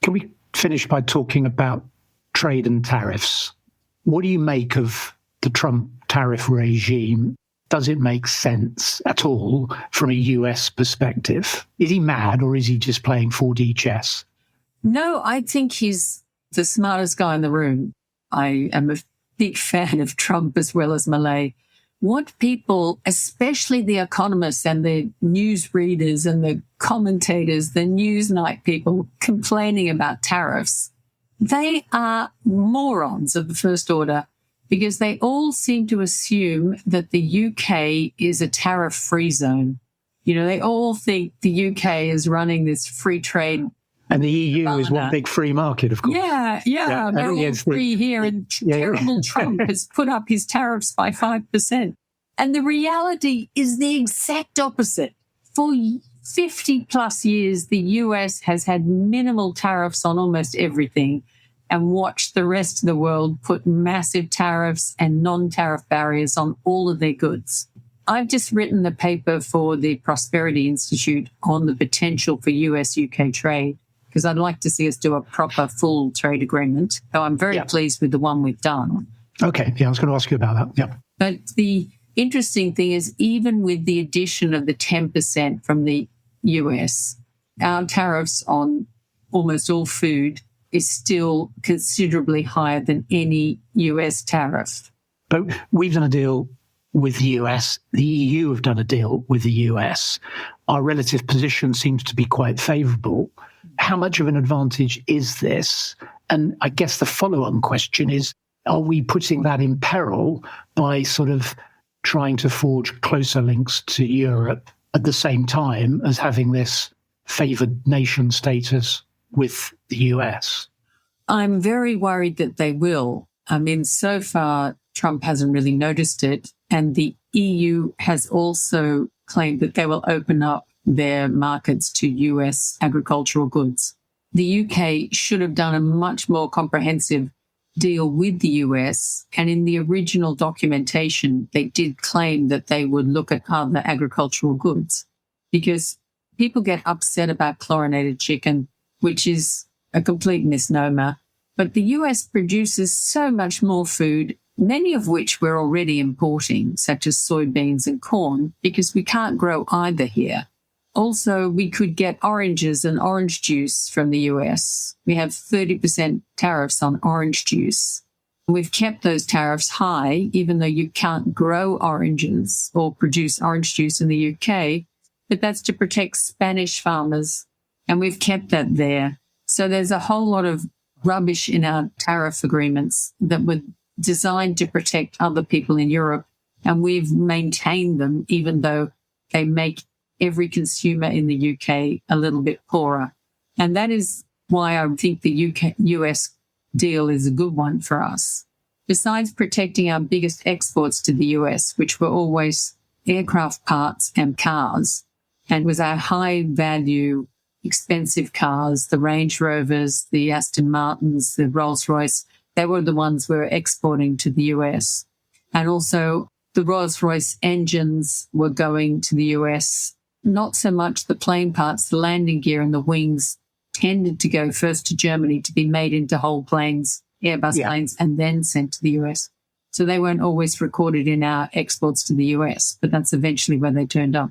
we finish by talking about trade and tariffs? What do you make of the Trump tariff regime? Does it make sense at all from a US perspective? Is he mad or is he just playing 4D chess? No, I think he's the smartest guy in the room. I am a big fan of Trump as well as Malay. What people, especially the economists and the news readers and the commentators, the Newsnight people complaining about tariffs, they are morons of the first order, because they all seem to assume that the UK is a tariff-free zone. They all think the UK is running this free trade. And the EU is one big free market, of course. Yeah. They're all free here. And terrible Trump has put up his tariffs by 5%. And the reality is the exact opposite. For 50 plus years, the US has had minimal tariffs on almost everything, and watch the rest of the world put massive tariffs and non-tariff barriers on all of their goods. I've just written a paper for the Prosperity Institute on the potential for US-UK trade, because I'd like to see us do a proper full trade agreement. So I'm very pleased with the one we've done. Okay, I was going to ask you about that. Yeah. But the interesting thing is, even with the addition of the 10% from the US, our tariffs on almost all food is still considerably higher than any US tariff. But we've done a deal with the US. The EU have done a deal with the US. Our relative position seems to be quite favourable. How much of an advantage is this? And I guess the follow-on question is, are we putting that in peril by sort of trying to forge closer links to Europe at the same time as having this favoured nation status with the US? I'm very worried that they will. I mean, so far, Trump hasn't really noticed it. And the EU has also claimed that they will open up their markets to US agricultural goods. The UK should have done a much more comprehensive deal with the US. And in the original documentation, they did claim that they would look at other agricultural goods, because people get upset about chlorinated chicken, which is a complete misnomer. But the US produces so much more food, many of which we're already importing, such as soybeans and corn, because we can't grow either here. Also, we could get oranges and orange juice from the US. We have 30% tariffs on orange juice. We've kept those tariffs high, even though you can't grow oranges or produce orange juice in the UK, but that's to protect Spanish farmers, and we've kept that there. So there's a whole lot of rubbish in our tariff agreements that were designed to protect other people in Europe. And we've maintained them, even though they make every consumer in the UK a little bit poorer. And that is why I think the US deal is a good one for us. Besides protecting our biggest exports to the US, which were always aircraft parts and cars, and was our high value, expensive cars, the Range Rovers, the Aston Martins, the Rolls-Royce, they were the ones we were exporting to the US. And also the Rolls-Royce engines were going to the US. Not so much the plane parts, the landing gear and the wings tended to go first to Germany to be made into whole planes, Airbus planes, and then sent to the US. So they weren't always recorded in our exports to the US, but that's eventually where they turned up.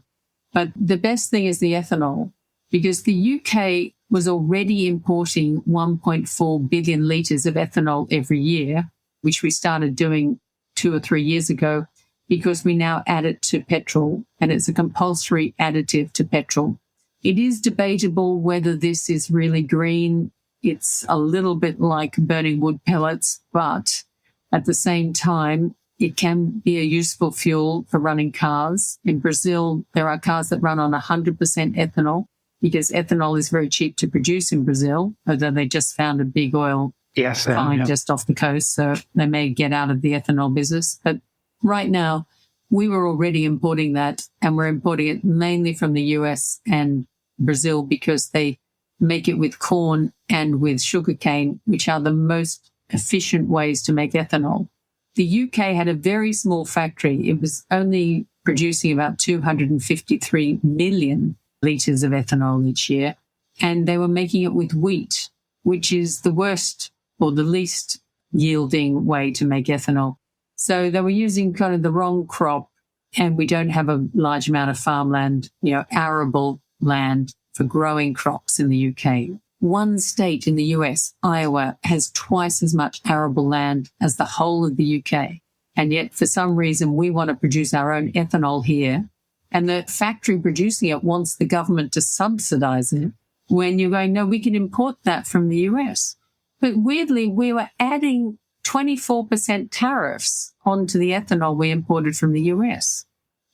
But the best thing is the ethanol, because the UK was already importing 1.4 billion litres of ethanol every year, which we started doing 2 or 3 years ago, because we now add it to petrol, and it's a compulsory additive to petrol. It is debatable whether this is really green. It's a little bit like burning wood pellets, but at the same time, it can be a useful fuel for running cars. In Brazil, there are cars that run on 100% ethanol because ethanol is very cheap to produce in Brazil, although they just found a big oil find just off the coast, so they may get out of the ethanol business. But right now, we were already importing that, and we're importing it mainly from the US and Brazil because they make it with corn and with sugarcane, which are the most efficient ways to make ethanol. The UK had a very small factory. It was only producing about 253 million litres of ethanol each year, and they were making it with wheat, which is the worst or the least yielding way to make ethanol. So they were using kind of the wrong crop, and we don't have a large amount of farmland, arable land for growing crops in the UK. One state in the US, Iowa, has twice as much arable land as the whole of the UK. And yet, for some reason, we want to produce our own ethanol here. And the factory producing it wants the government to subsidize it when you're going, no, we can import that from the US. But weirdly, we were adding 24% tariffs onto the ethanol we imported from the US.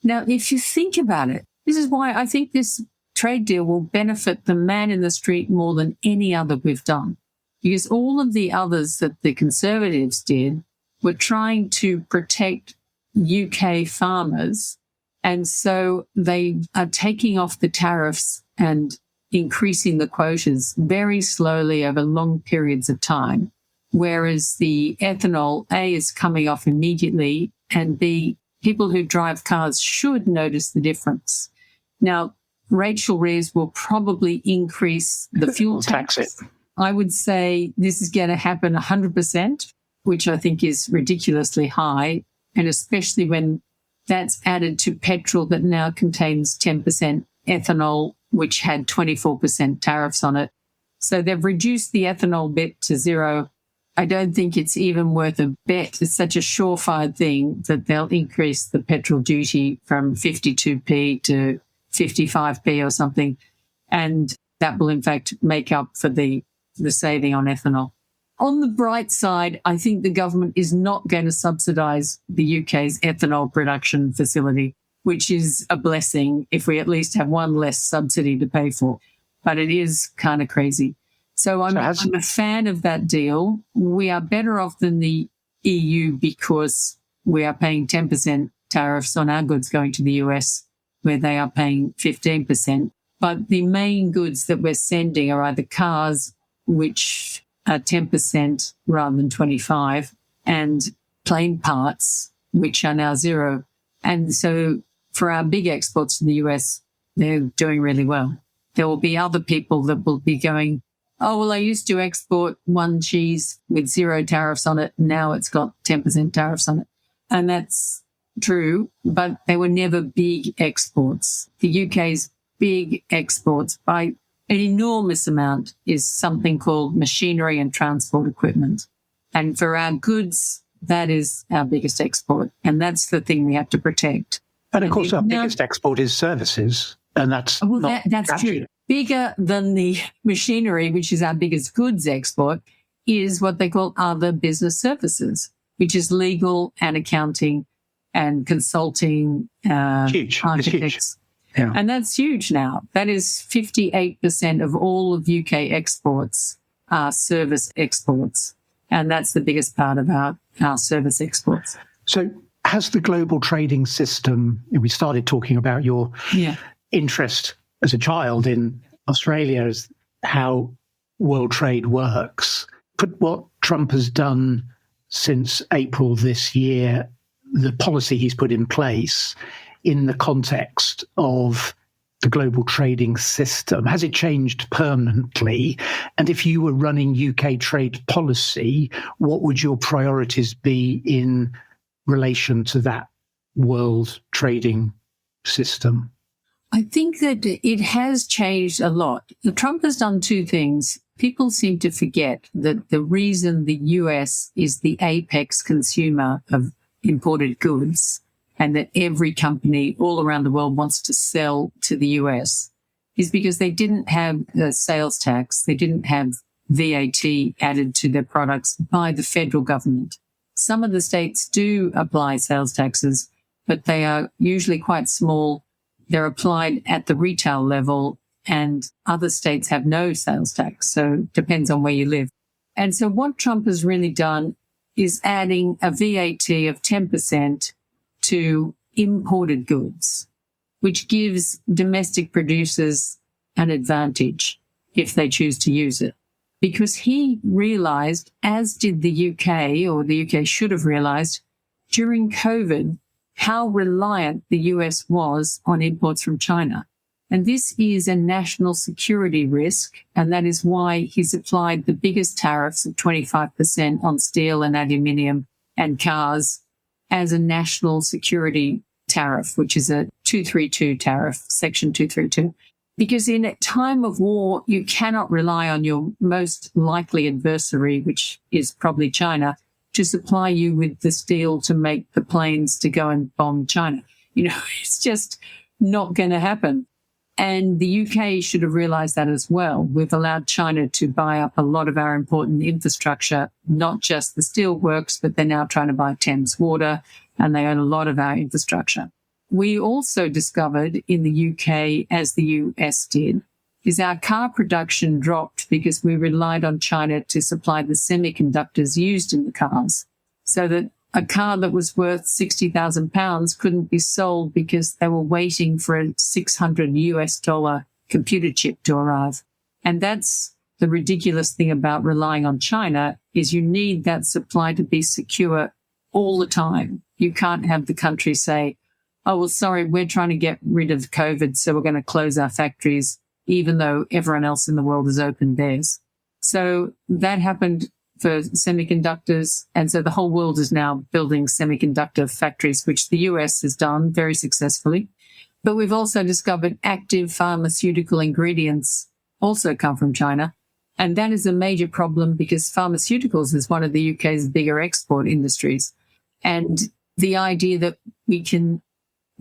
Now, if you think about it, this is why I think this trade deal will benefit the man in the street more than any other we've done. Because all of the others that the Conservatives did were trying to protect UK farmers. And so they are taking off the tariffs and increasing the quotas very slowly over long periods of time. Whereas the ethanol, A, is coming off immediately, and B, people who drive cars should notice the difference. Now, Rachel Reeves will probably increase the fuel tax. I would say this is going to happen 100%, which I think is ridiculously high, and especially when that's added to petrol that now contains 10% ethanol, which had 24% tariffs on it. So they've reduced the ethanol bit to zero. I don't think it's even worth a bet. It's such a surefire thing that they'll increase the petrol duty from 52p to 55p or something. And that will, in fact, make up for the saving on ethanol. On the bright side, I think the government is not going to subsidise the UK's ethanol production facility, which is a blessing if we at least have one less subsidy to pay for. But it is kind of crazy. So I'm a fan of that deal. We are better off than the EU because we are paying 10% tariffs on our goods going to the US, where they are paying 15%. But the main goods that we're sending are either cars, which are 10% rather than 25%, and plane parts, which are now zero. And so for our big exports to the US, they're doing really well. There will be other people that will be going, oh, well, I used to export one cheese with zero tariffs on it. Now it's got 10% tariffs on it. And that's true, but they were never big exports. The UK's big exports by an enormous amount is something called machinery and transport equipment. And for our goods, that is our biggest export. And that's the thing we have to protect. And of course, our biggest export is services. And that's that's true. Bigger than the machinery, which is our biggest goods export, is what they call other business services, which is legal and accounting and consulting, Huge. It's huge. architects. Yeah. And that's huge now. That is 58% of all of UK exports are service exports. And that's the biggest part of our service exports. So has the global trading system, we started talking about your interest as a child in Australia as how world trade works. Put what Trump has done since April this year, the policy he's put in place, in the context of the global trading system? Has it changed permanently? And if you were running UK trade policy, what would your priorities be in relation to that world trading system? I think that it has changed a lot. Trump has done two things. People seem to forget that the reason the US is the apex consumer of imported goods and that every company all around the world wants to sell to the US is because they didn't have a sales tax. They didn't have VAT added to their products by the federal government. Some of the states do apply sales taxes, but they are usually quite small. They're applied at the retail level, and other states have no sales tax. So it depends on where you live. And so what Trump has really done is adding a VAT of 10% to imported goods, which gives domestic producers an advantage if they choose to use it. Because he realized, as did the UK, or the UK should have realized, during COVID, how reliant the US was on imports from China. And this is a national security risk, and that is why he's applied the biggest tariffs of 25% on steel and aluminium and cars as a national security tariff, which is a 232 tariff, Section 232. Because in a time of war, you cannot rely on your most likely adversary, which is probably China, to supply you with the steel to make the planes to go and bomb China. You know, it's just not going to happen. And the UK should have realized that as well. We've allowed China to buy up a lot of our important infrastructure, not just the steel works, but they're now trying to buy Thames Water, and they own a lot of our infrastructure. We also discovered in the UK, as the US did, is our car production dropped because we relied on China to supply the semiconductors used in the cars, so that a car that was worth £60,000 couldn't be sold because they were waiting for a $600 computer chip to arrive. And that's the ridiculous thing about relying on China, is you need that supply to be secure all the time. You can't have the country say, oh, well, sorry, we're trying to get rid of COVID, so we're going to close our factories, even though everyone else in the world has opened theirs. So that happened for semiconductors. And so the whole world is now building semiconductor factories, which the US has done very successfully. But we've also discovered active pharmaceutical ingredients also come from China. And that is a major problem because pharmaceuticals is one of the UK's bigger export industries. And the idea that we can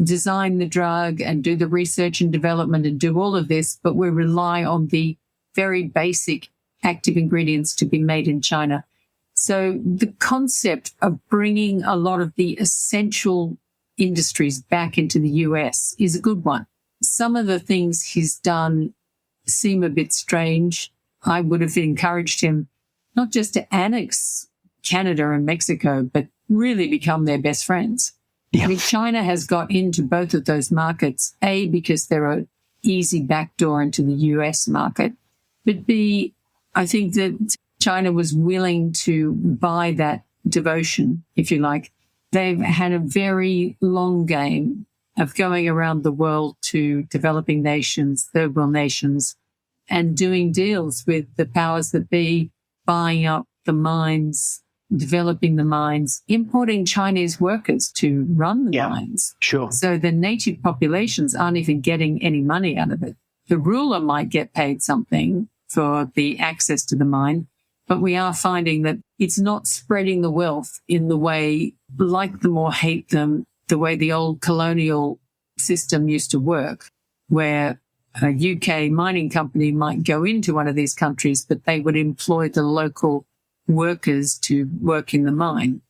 design the drug and do the research and development and do all of this, but we rely on the very basic active ingredients to be made in China. So the concept of bringing a lot of the essential industries back into the US is a good one. Some of the things he's done seem a bit strange. I would have encouraged him not just to annex Canada and Mexico, but really become their best friends. Yeah. I mean, China has got into both of those markets, A, because they're an easy backdoor into the US market, but B, I think that China was willing to buy that devotion, if you like. They've had a very long game of going around the world to developing nations, third world nations, and doing deals with the powers that be, buying up the mines, developing the mines, importing Chinese workers to run the mines. Sure. So the native populations aren't even getting any money out of it. The ruler might get paid something for the access to the mine, but we are finding that it's not spreading the wealth in the way, like them or hate them, the way the old colonial system used to work, where a UK mining company might go into one of these countries, but they would employ the local workers to work in the mine.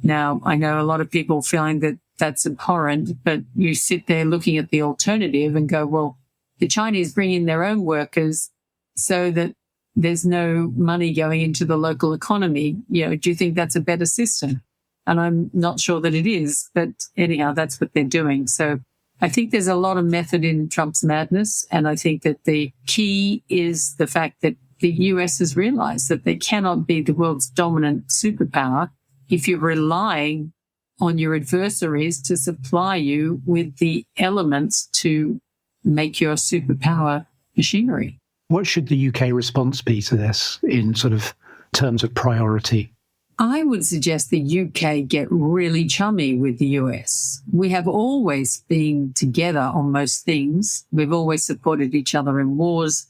Now, I know a lot of people find that that's abhorrent, but you sit there looking at the alternative and go, well, the Chinese bring in their own workers so that there's no money going into the local economy. Do you think that's a better system? And I'm not sure that it is, but anyhow, that's what they're doing. So I think there's a lot of method in Trump's madness. And I think that the key is the fact that the US has realized that they cannot be the world's dominant superpower if you're relying on your adversaries to supply you with the elements to make your superpower machinery. What should the UK response be to this in sort of terms of priority? I would suggest the UK get really chummy with the US. We have always been together on most things. We've always supported each other in wars.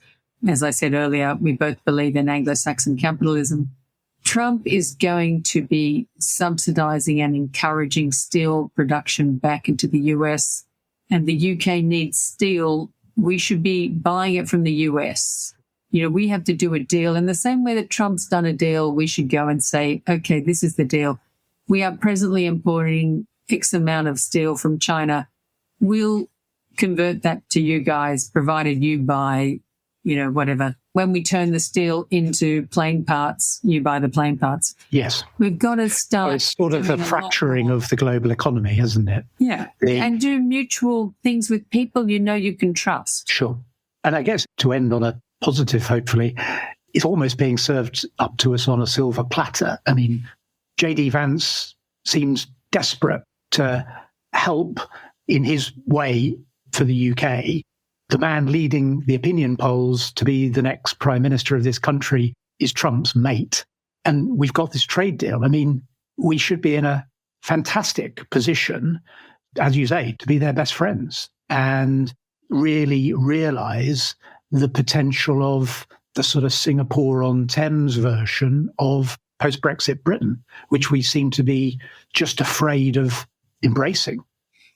As I said earlier, we both believe in Anglo-Saxon capitalism. Trump is going to be subsidizing and encouraging steel production back into the US, and the UK needs steel. We should be buying it from the US. We have to do a deal. In the same way that Trump's done a deal, we should go and say, okay, this is the deal. We are presently importing X amount of steel from China. We'll convert that to you guys, provided you buy, whatever. When we turn the steel into plane parts, you buy the plane parts. Yes. We've got to start. It's sort of a fracturing of the global economy, isn't it? Yeah. And do mutual things with people you can trust. Sure. And I guess to end on a positive, hopefully, it's almost being served up to us on a silver platter. I mean, J.D. Vance seems desperate to help in his way for the UK. The man leading the opinion polls to be the next prime minister of this country is Trump's mate. And we've got this trade deal. I mean, we should be in a fantastic position, as you say, to be their best friends and really realize the potential of the sort of Singapore-on-Thames version of post-Brexit Britain, which we seem to be just afraid of embracing.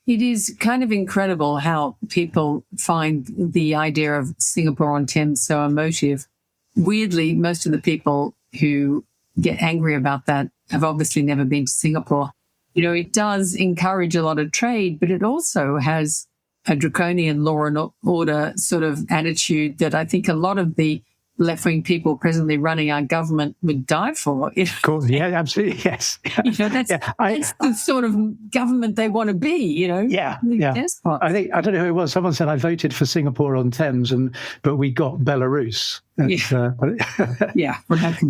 It is kind of incredible how people find the idea of Singapore-on-Thames so emotive. Weirdly, most of the people who get angry about that have obviously never been to Singapore. It does encourage a lot of trade, but it also has a draconian law and order sort of attitude that I think a lot of the left-wing people presently running our government would die for. Of course, yeah, absolutely, yes. That's the sort of government they want to be, Yeah. Despots. I don't know who it was. Someone said I voted for Singapore-on-Thames, but we got Belarus.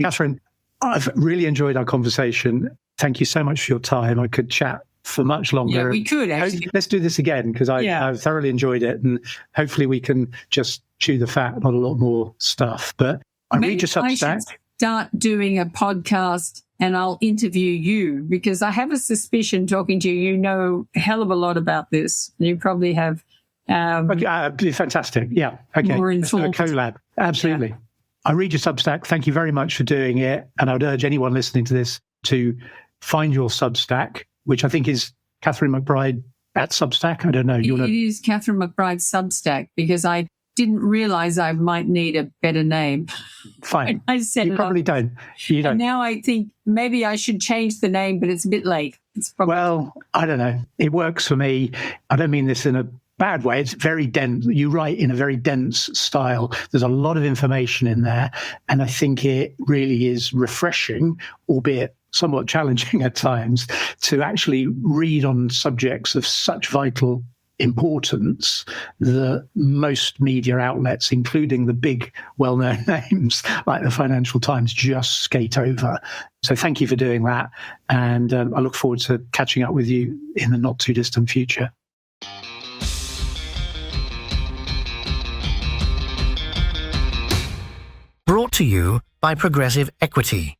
Catherine, I've really enjoyed our conversation. Thank you so much for your time. I could chat for much longer. Yeah, we could actually. Let's do this again because I've thoroughly enjoyed it, and hopefully we can just chew the fat on a lot more stuff. But read your Substack. I should start doing a podcast and I'll interview you because I have a suspicion talking to you know a hell of a lot about this. You probably have. Fantastic. Yeah. Okay. More A informed. collab. Absolutely. Yeah. I read your Substack. Thank you very much for doing it. And I would urge anyone listening to this to find your Substack, which I think is Catherine McBride at Substack. I don't know. It is Catherine McBride Substack because I didn't realize I might need a better name. Fine. I said you probably don't. You don't. And now I think maybe I should change the name, but it's a bit late. Well, I don't know. It works for me. I don't mean this in a bad way. It's very dense. You write in a very dense style. There's a lot of information in there. And I think it really is refreshing, albeit somewhat challenging at times, to actually read on subjects of such vital importance that most media outlets, including the big well-known names like the Financial Times, just skate over. So thank you for doing that. And I look forward to catching up with you in the not too distant future. Brought to you by Progressive Equity.